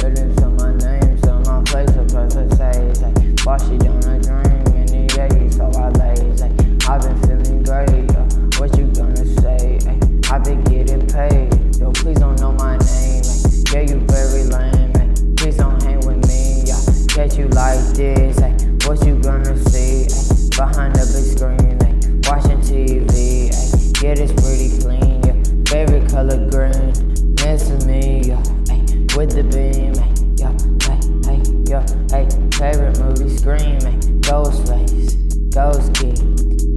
Written to my name, so my place a perfect taste. Wash it on a dream, and it days, so I laze. I've been feeling great, what you gonna say? I've been getting paid, yo, please don't know my name. Yeah, you very lame, please don't hang with me. Catch you like this, what you gonna see? Behind the big screen, watching TV. Yeah, it's pretty clean, yeah. Favorite color green, next to me, yeah. With the beam, favorite movie, Scream, Ghostface, Ghost Kid,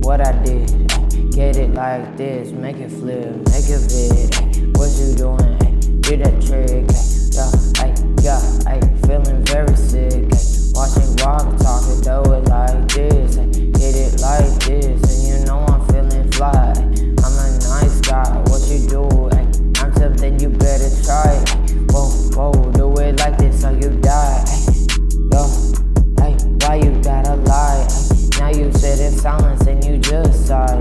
what I did, get it like this, make it flip, make it vid, what you doing, do that trick, feeling very sick, watching Walk Talk, do it like this, hit it like this, and you know I'm feeling fly, I'm a nice guy, what you do, I'm tough, then you better try it. Whoa, do it like this or you die. Yo, why you gotta lie? Now you sit in silence and you just sigh.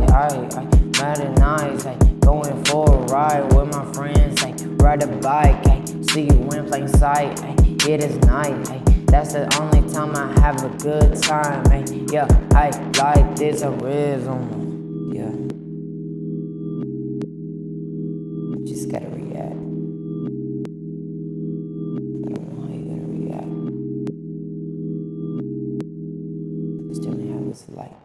Mad and nice, going for a ride with my friends. Ride a bike, see you in plain sight. It is night, that's the only time I have a good time. Yeah, like this a rhythm.